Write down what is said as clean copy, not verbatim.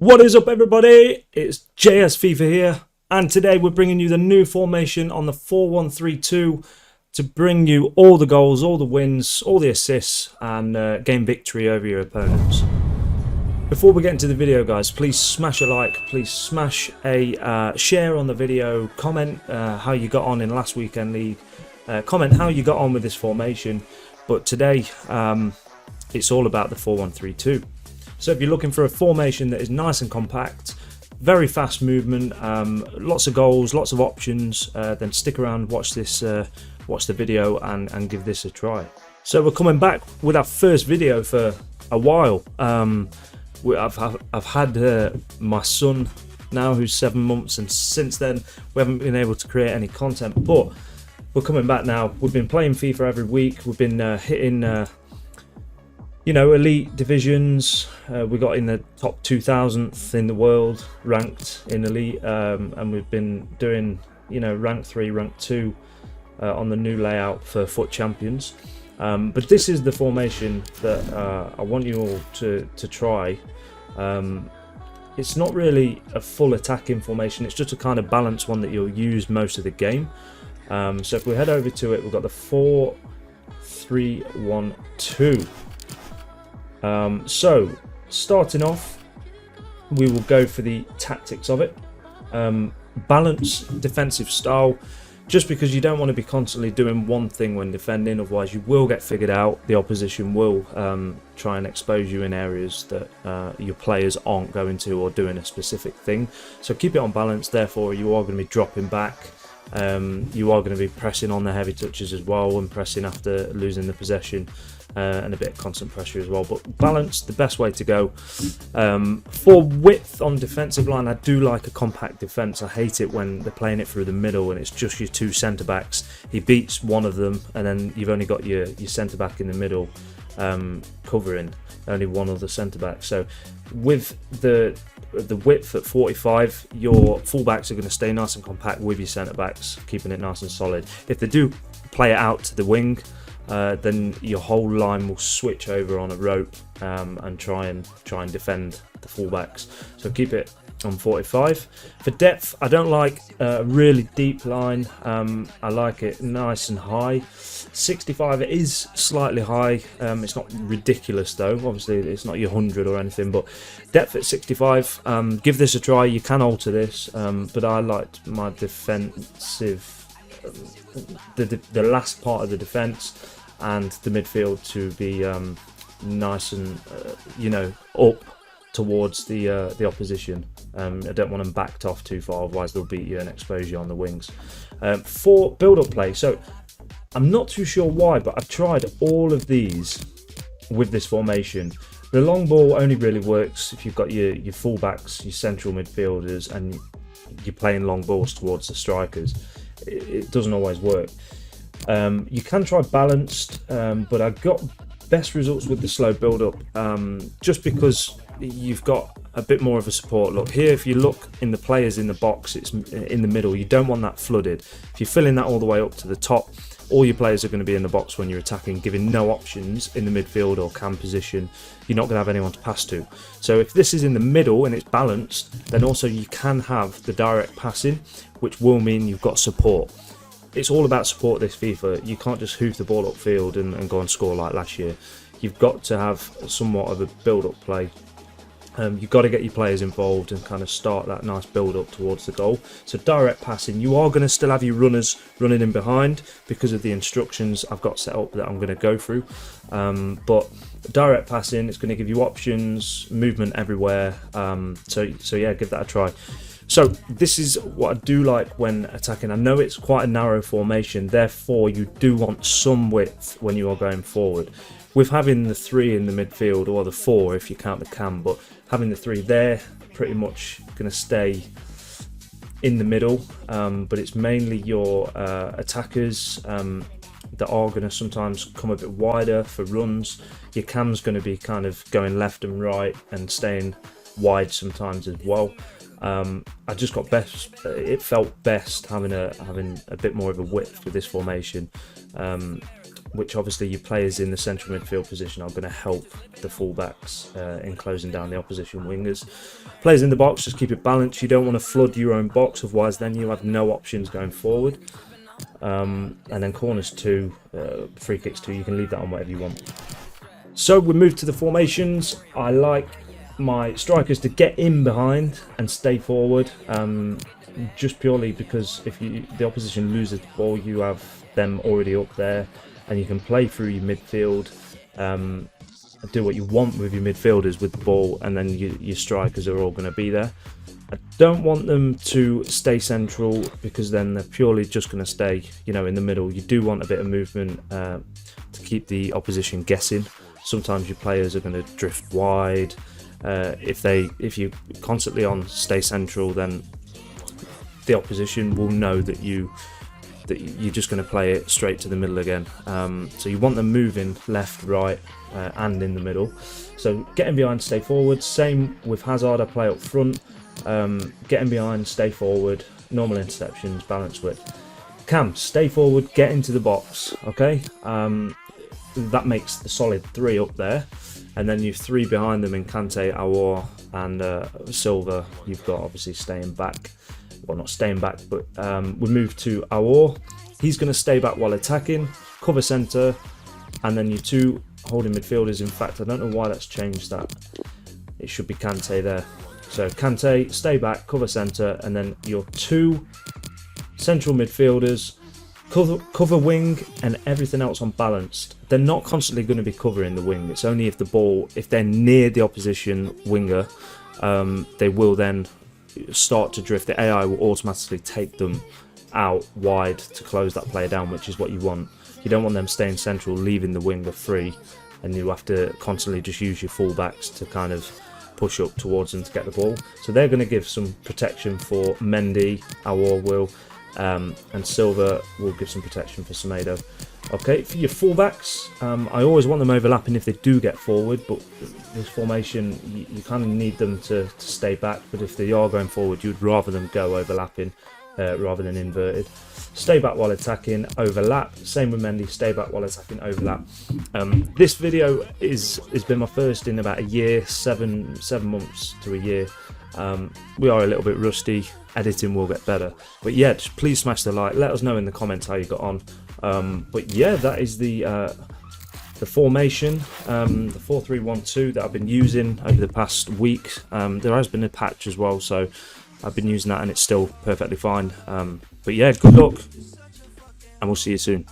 What is up, everybody? It's JS FIFA here, and today we're bringing you the new formation on the 4-1-3-2 to bring you all the goals, all the wins, all the assists, and gain victory over your opponents. Before we get into the video, guys, please smash a like, please smash a share on the video, comment how you got on in last weekend league, comment how you got on with this formation. But today it's all about the 4-1-3-2. So if you're looking for a formation that is nice and compact, very fast movement, lots of goals, lots of options, then stick around, watch the video and give this a try. So we're coming back with our first video for a while. I've had my son now, who's 7 months, and since then we haven't been able to create any content, but we're coming back now. We've been playing FIFA every week. We've been hitting elite divisions. We got in the top 2000th in the world ranked in elite, and we've been doing rank 3, rank 2 on the new layout for FUT champions. But this is the formation that I want you all to try. It's not really a full attacking formation, it's just a kind of balanced one that you'll use most of the game. So if we head over to it, we've got the 4-3-1-2. So starting off, we will go for the tactics of it. Balanced defensive style, just because you don't want to be constantly doing one thing when defending, otherwise you will get figured out. The opposition will try and expose you in areas that your players aren't going to, or doing a specific thing. So keep it on balance, therefore you are going to be dropping back. You are going to be pressing on the heavy touches as well, and pressing after losing the possession, and a bit of constant pressure as well. But balance, the best way to go. For width on defensive line, I do like a compact defence. I hate it when they're playing it through the middle and it's just your two centre backs. He beats one of them and then you've only got your centre back in the middle covering only one other centre back. So with the width at 45, your fullbacks are going to stay nice and compact with your centre backs, keeping it nice and solid. If they do play it out to the wing, then your whole line will switch over on a rope and try and defend the fullbacks. So keep it on 45. For depth, I don't like a really deep line. I like it nice and high. 65, it is slightly high. It's not ridiculous though. Obviously, it's not your 100 or anything. But depth at 65. Give this a try. You can alter this, but I liked my defensive. The last part of the defence and the midfield to be nice and up towards the opposition. I don't want them backed off too far, otherwise they'll beat you and expose you on the wings. For build-up play, so I'm not too sure why, but I've tried all of these with this formation. The long ball only really works if you've got your fullbacks, your central midfielders, and you're playing long balls towards the strikers. It doesn't always work. You can try balanced, but I got best results with the slow build-up, just because you've got a bit more of a support. Look here, if you look in the players in the box, it's in the middle. You don't want that flooded. If you're filling that all the way up to the top, all your players are going to be in the box when you're attacking, giving no options in the midfield or cam position. You're not going to have anyone to pass to. So if this is in the middle and it's balanced, then also you can have the direct passing, which will mean you've got support. It's all about support this FIFA. You can't just hoof the ball upfield and go and score like last year. You've got to have somewhat of a build-up play. You've got to get your players involved and kind of start that nice build-up towards the goal. So direct passing, you are going to still have your runners running in behind because of the instructions I've got set up that I'm going to go through. But direct passing, it's going to give you options, movement everywhere. So yeah, give that a try. So this is what I do like when attacking. I know it's quite a narrow formation, therefore you do want some width when you are going forward. With having the 3 in the midfield, or the 4 if you count the cam, but having the 3 there, pretty much going to stay in the middle. But it's mainly your attackers that are going to sometimes come a bit wider for runs. Your cam's going to be kind of going left and right and staying wide sometimes as well. I just got best. It felt best having a bit more of a width with this formation. which obviously your players in the central midfield position are going to help the fullbacks in closing down the opposition wingers. Players in the box, just keep it balanced. You don't want to flood your own box, otherwise then you have no options going forward. And then corners 2, free kicks 2, you can leave that on whatever you want. So we move to the formations. I like my strikers to get in behind and stay forward, just purely because if the opposition loses the ball, you have them already up there, and you can play through your midfield, do what you want with your midfielders with the ball, and then your strikers are all going to be there. I don't want them to stay central, because then they're purely just going to stay, in the middle. You do want a bit of movement to keep the opposition guessing. Sometimes your players are going to drift wide. If you constantly on stay central, then the opposition will know that you're just going to play it straight to the middle again. So you want them moving left, right, and in the middle. So getting behind, stay forward. Same with Hazard. I play up front. Getting behind, stay forward. Normal interceptions, balance width. Cam, stay forward, get into the box. Okay. That makes the solid 3 up there, and then you've 3 behind them in Kante, Aouar, and Silva. You've got obviously staying back. Well, not staying back, but we move to Aouar. He's going to stay back while attacking, cover centre, and then your 2 holding midfielders. In fact, I don't know why that's changed that. It should be Kante there. So Kante, stay back, cover centre, and then your 2 central midfielders, cover wing, and everything else on balanced. They're not constantly going to be covering the wing. It's only if they're near the opposition winger, they will then start to drift. The AI will automatically take them out wide to close that player down, which is what you want. You don't want them staying central, leaving the winger free, and you have to constantly just use your fullbacks to kind of push up towards them to get the ball. So they're going to give some protection for Mendy, Aouar will, and Silva will give some protection for Semedo. Okay, for your fullbacks, I always want them overlapping if they do get forward, but this formation, you kind of need them to stay back, but if they are going forward, you'd rather them go overlapping rather than inverted. Stay back while attacking, overlap. Same with Mendy, stay back while attacking, overlap. This video has been my first in about a year, 7 months to a year. We are a little bit rusty. Editing will get better, but yeah, just please smash the like. Let us know in the comments how you got on. But yeah, that is the formation, the 4-3-1-2 that I've been using over the past week. There has been a patch as well, so I've been using that and it's still perfectly fine. But yeah, good luck, and we'll see you soon.